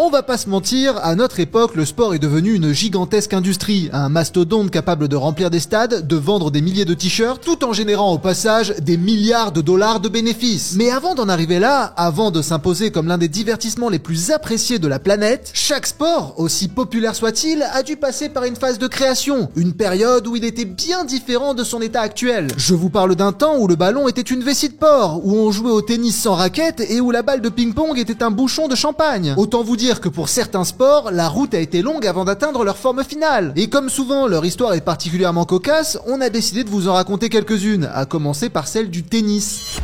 On va pas se mentir, à notre époque, le sport est devenu une gigantesque industrie, un mastodonte capable de remplir des stades, de vendre des milliers de t-shirts, tout en générant au passage des milliards de dollars de bénéfices. Mais avant d'en arriver là, avant de s'imposer comme l'un des divertissements les plus appréciés de la planète, chaque sport, aussi populaire soit-il, a dû passer par une phase de création, une période où il était bien différent de son état actuel. Je vous parle d'un temps où le ballon était une vessie de porc, où on jouait au tennis sans raquette et où la balle de ping-pong était un bouchon de champagne. Autant vous dire que pour certains sports, la route a été longue avant d'atteindre leur forme finale. Et comme souvent leur histoire est particulièrement cocasse, on a décidé de vous en raconter quelques-unes, à commencer par celle du tennis.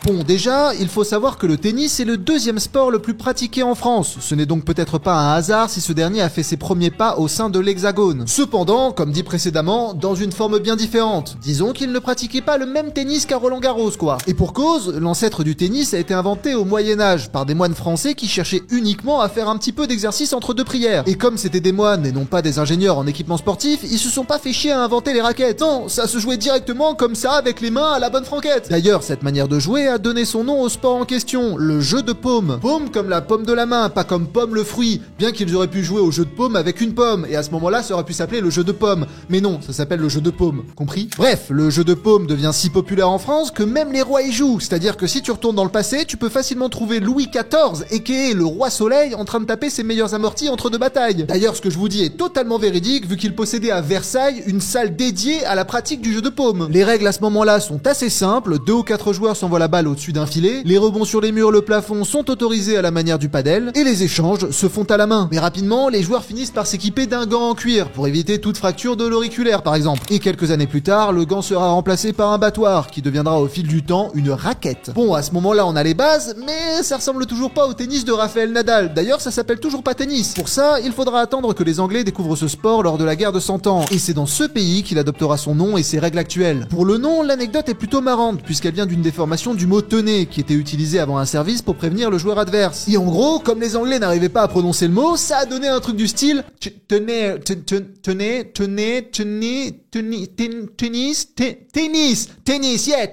Bon, déjà, il faut savoir que le tennis est le deuxième sport le plus pratiqué en France. Ce n'est donc peut-être pas un hasard si ce dernier a fait ses premiers pas au sein de l'Hexagone. Cependant, comme dit précédemment, dans une forme bien différente. Disons qu'il ne pratiquait pas le même tennis qu'à Roland-Garros, quoi. Et pour cause, l'ancêtre du tennis a été inventé au Moyen-Âge par des moines français qui cherchaient uniquement à faire un petit peu d'exercice entre deux prières. Et comme c'était des moines et non pas des ingénieurs en équipement sportif, ils se sont pas fait chier à inventer les raquettes. Non, ça se jouait directement comme ça avec les mains à la bonne franquette. D'ailleurs, cette manière de jouer a donné son nom au sport en question, le jeu de paume. Paume comme la paume de la main, pas comme pomme le fruit, bien qu'ils auraient pu jouer au jeu de paume avec une pomme, et à ce moment-là, ça aurait pu s'appeler le jeu de pomme. Mais non, ça s'appelle le jeu de paume, compris? Bref, le jeu de paume devient si populaire en France que même les rois y jouent, c'est-à-dire que si tu retournes dans le passé, tu peux facilement trouver Louis XIV, aka le roi Soleil, en train de taper ses meilleurs amortis entre deux batailles. D'ailleurs, ce que je vous dis est totalement véridique, vu qu'il possédait à Versailles une salle dédiée à la pratique du jeu de paume. Les règles à ce moment-là sont assez simples, 2 ou 4 joueurs s'envoient la balle au-dessus d'un filet, les rebonds sur les murs, le plafond sont autorisés à la manière du padel, et les échanges se font à la main. Mais rapidement, les joueurs finissent par s'équiper d'un gant en cuir, pour éviter toute fracture de l'auriculaire par exemple. Et quelques années plus tard, le gant sera remplacé par un battoir, qui deviendra au fil du temps une raquette. Bon, à ce moment-là, on a les bases, mais ça ressemble toujours pas au tennis de Rafael Nadal. D'ailleurs, ça s'appelle toujours pas tennis. Pour ça, il faudra attendre que les Anglais découvrent ce sport lors de la guerre de 100 ans. Et c'est dans ce pays qu'il adoptera son nom et ses règles actuelles. Pour le nom, l'anecdote est plutôt marrante, puisqu'elle vient d'une déformation du mot tenez, qui était utilisé avant un service pour prévenir le joueur adverse. Et en gros, comme les Anglais n'arrivaient pas à prononcer le mot, ça a donné un truc du style tenez,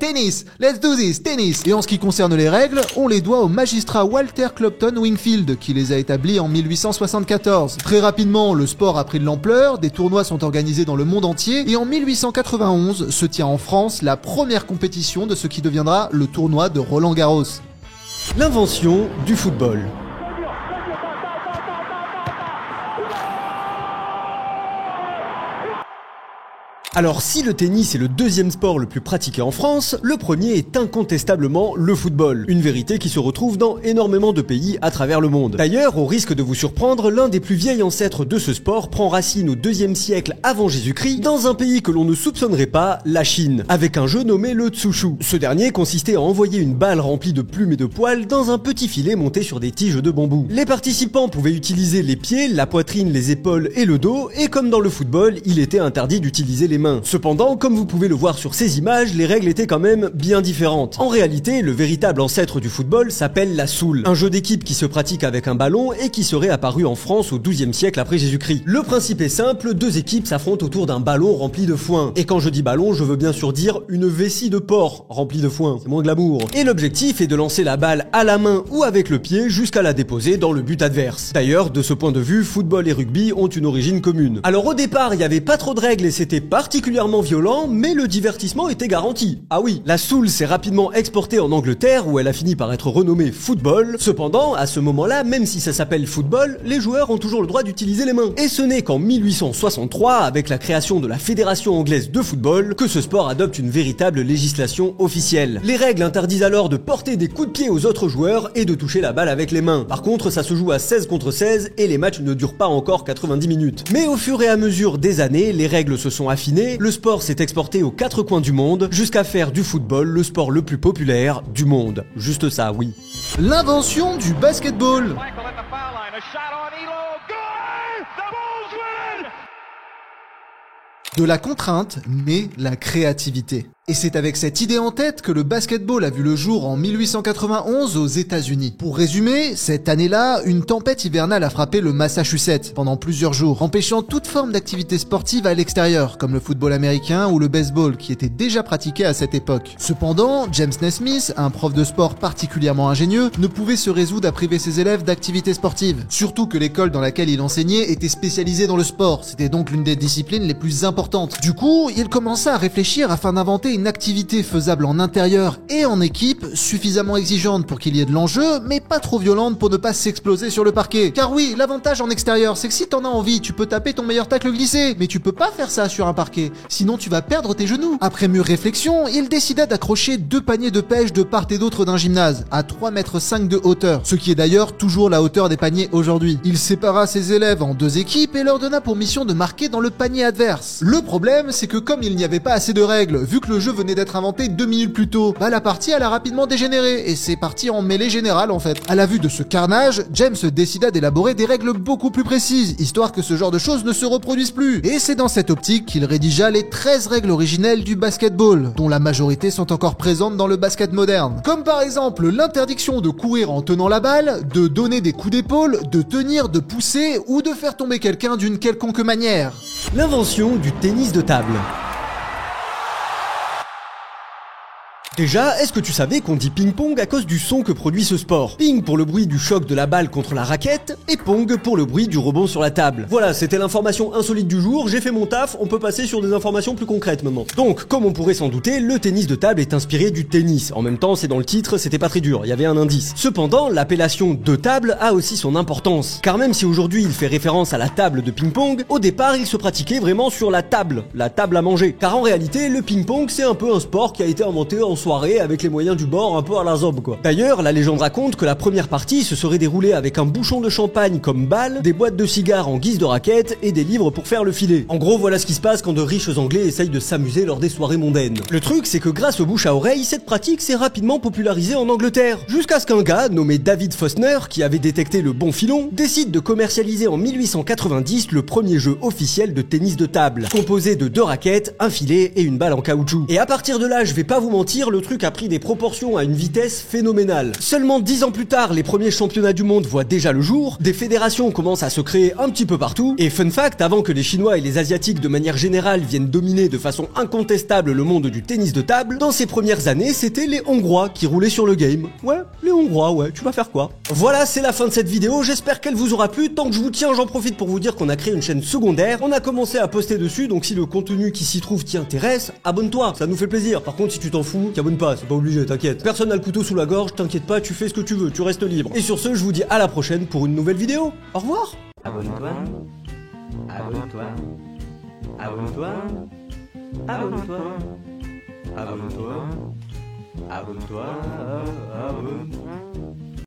tennis, let's do this, tennis. Et en ce qui concerne les règles, on les doit au magistrat Walter Clopton Wingfield, qui les a établies en 1874. Très rapidement, le sport a pris de l'ampleur, des tournois sont organisés dans le monde entier, et en 1891 se tient en France la première compétition de ce qui deviendra le tournoi de Roland-Garros. L'invention du football. Alors si le tennis est le deuxième sport le plus pratiqué en France, le premier est incontestablement le football. Une vérité qui se retrouve dans énormément de pays à travers le monde. D'ailleurs, au risque de vous surprendre, l'un des plus vieils ancêtres de ce sport prend racine au 2e siècle avant Jésus-Christ dans un pays que l'on ne soupçonnerait pas, la Chine, avec un jeu nommé le tsushu. Ce dernier consistait à envoyer une balle remplie de plumes et de poils dans un petit filet monté sur des tiges de bambou. Les participants pouvaient utiliser les pieds, la poitrine, les épaules et le dos, et comme dans le football, il était interdit d'utiliser les mains. Cependant, comme vous pouvez le voir sur ces images, les règles étaient quand même bien différentes. En réalité, le véritable ancêtre du football s'appelle la soule, un jeu d'équipe qui se pratique avec un ballon et qui serait apparu en France au XIIe siècle après Jésus-Christ. Le principe est simple, 2 équipes s'affrontent autour d'un ballon rempli de foin. Et quand je dis ballon, je veux bien sûr dire une vessie de porc remplie de foin, c'est moins glamour. Et l'objectif est de lancer la balle à la main ou avec le pied jusqu'à la déposer dans le but adverse. D'ailleurs, de ce point de vue, football et rugby ont une origine commune. Alors au départ, il n'y avait pas trop de règles et c'était particulièrement violent, mais le divertissement était garanti. Ah oui, la soule s'est rapidement exportée en Angleterre où elle a fini par être renommée football. Cependant, à ce moment-là, même si ça s'appelle football, les joueurs ont toujours le droit d'utiliser les mains. Et ce n'est qu'en 1863, avec la création de la Fédération anglaise de football, que ce sport adopte une véritable législation officielle. Les règles interdisent alors de porter des coups de pied aux autres joueurs et de toucher la balle avec les mains. Par contre, ça se joue à 16 contre 16 et les matchs ne durent pas encore 90 minutes. Mais au fur et à mesure des années, les règles se sont affinées, le sport s'est exporté aux 4 coins du monde, jusqu'à faire du football le sport le plus populaire du monde. Juste ça, oui. L'invention du basketball. De la contrainte naît la créativité. Et c'est avec cette idée en tête que le basketball a vu le jour en 1891 aux États-Unis. Pour résumer, cette année-là, une tempête hivernale a frappé le Massachusetts pendant plusieurs jours, empêchant toute forme d'activité sportive à l'extérieur, comme le football américain ou le baseball, qui étaient déjà pratiqués à cette époque. Cependant, James Naismith, un prof de sport particulièrement ingénieux, ne pouvait se résoudre à priver ses élèves d'activités sportives. Surtout que l'école dans laquelle il enseignait était spécialisée dans le sport, c'était donc l'une des disciplines les plus importantes. Du coup, il commença à réfléchir afin d'inventer une activité faisable en intérieur et en équipe, suffisamment exigeante pour qu'il y ait de l'enjeu, mais pas trop violente pour ne pas s'exploser sur le parquet. Car oui, l'avantage en extérieur, c'est que si t'en as envie, tu peux taper ton meilleur tacle glissé, mais tu peux pas faire ça sur un parquet, sinon tu vas perdre tes genoux. Après mûre réflexion, il décida d'accrocher 2 paniers de pêche de part et d'autre d'un gymnase, à 3,5 m de hauteur, ce qui est d'ailleurs toujours la hauteur des paniers aujourd'hui. Il sépara ses élèves en 2 équipes et leur donna pour mission de marquer dans le panier adverse. Le problème, c'est que comme il n'y avait pas assez de règles, vu que le jeu venait d'être inventé 2 minutes plus tôt, la partie elle a rapidement dégénéré et c'est parti en mêlée générale en fait. À la vue de ce carnage, James décida d'élaborer des règles beaucoup plus précises, histoire que ce genre de choses ne se reproduisent plus. Et c'est dans cette optique qu'il rédigea les 13 règles originelles du basketball, dont la majorité sont encore présentes dans le basket moderne. Comme par exemple l'interdiction de courir en tenant la balle, de donner des coups d'épaule, de tenir, de pousser ou de faire tomber quelqu'un d'une quelconque manière. L'invention du tennis de table. Déjà, est-ce que tu savais qu'on dit ping-pong à cause du son que produit ce sport? Ping pour le bruit du choc de la balle contre la raquette, et pong pour le bruit du rebond sur la table. Voilà, c'était l'information insolite du jour, j'ai fait mon taf, on peut passer sur des informations plus concrètes maintenant. Donc, comme on pourrait s'en douter, le tennis de table est inspiré du tennis. En même temps, c'est dans le titre, c'était pas très dur, il y avait un indice. Cependant, l'appellation de table a aussi son importance. Car même si aujourd'hui il fait référence à la table de ping-pong, au départ il se pratiquait vraiment sur la table à manger. Car en réalité, le ping-pong c'est un peu un sport qui a été inventé en soirée avec les moyens du bord un peu à la zob quoi. D'ailleurs, la légende raconte que la première partie se serait déroulée avec un bouchon de champagne comme balle, des boîtes de cigares en guise de raquette et des livres pour faire le filet. En gros, voilà ce qui se passe quand de riches anglais essayent de s'amuser lors des soirées mondaines. Le truc, c'est que grâce au bouche à oreille, cette pratique s'est rapidement popularisée en Angleterre. Jusqu'à ce qu'un gars, nommé David Faulkner, qui avait détecté le bon filon, décide de commercialiser en 1890 le premier jeu officiel de tennis de table, composé de 2 raquettes, un filet et une balle en caoutchouc. Et à partir de là, je vais pas vous mentir, le truc a pris des proportions à une vitesse phénoménale. Seulement 10 ans plus tard, les premiers championnats du monde voient déjà le jour, des fédérations commencent à se créer un petit peu partout, et fun fact, avant que les Chinois et les Asiatiques de manière générale viennent dominer de façon incontestable le monde du tennis de table, dans ces premières années, c'était les Hongrois qui roulaient sur le game. Ouais, les Hongrois, ouais, tu vas faire quoi? Voilà, c'est la fin de cette vidéo, j'espère qu'elle vous aura plu. Tant que je vous tiens, j'en profite pour vous dire qu'on a créé une chaîne secondaire, on a commencé à poster dessus, donc si le contenu qui s'y trouve t'y intéresse, abonne-toi, ça nous fait plaisir. Par contre, si tu t'en fous, t'abonnes pas, c'est pas obligé, t'inquiète. Personne n'a le couteau sous la gorge, t'inquiète pas, tu fais ce que tu veux, tu restes libre. Et sur ce, je vous dis à la prochaine pour une nouvelle vidéo. Au revoir. Abonne-toi, abonne-toi, abonne-toi, abonne-toi, abonne-toi, abonne-toi, abonne-toi.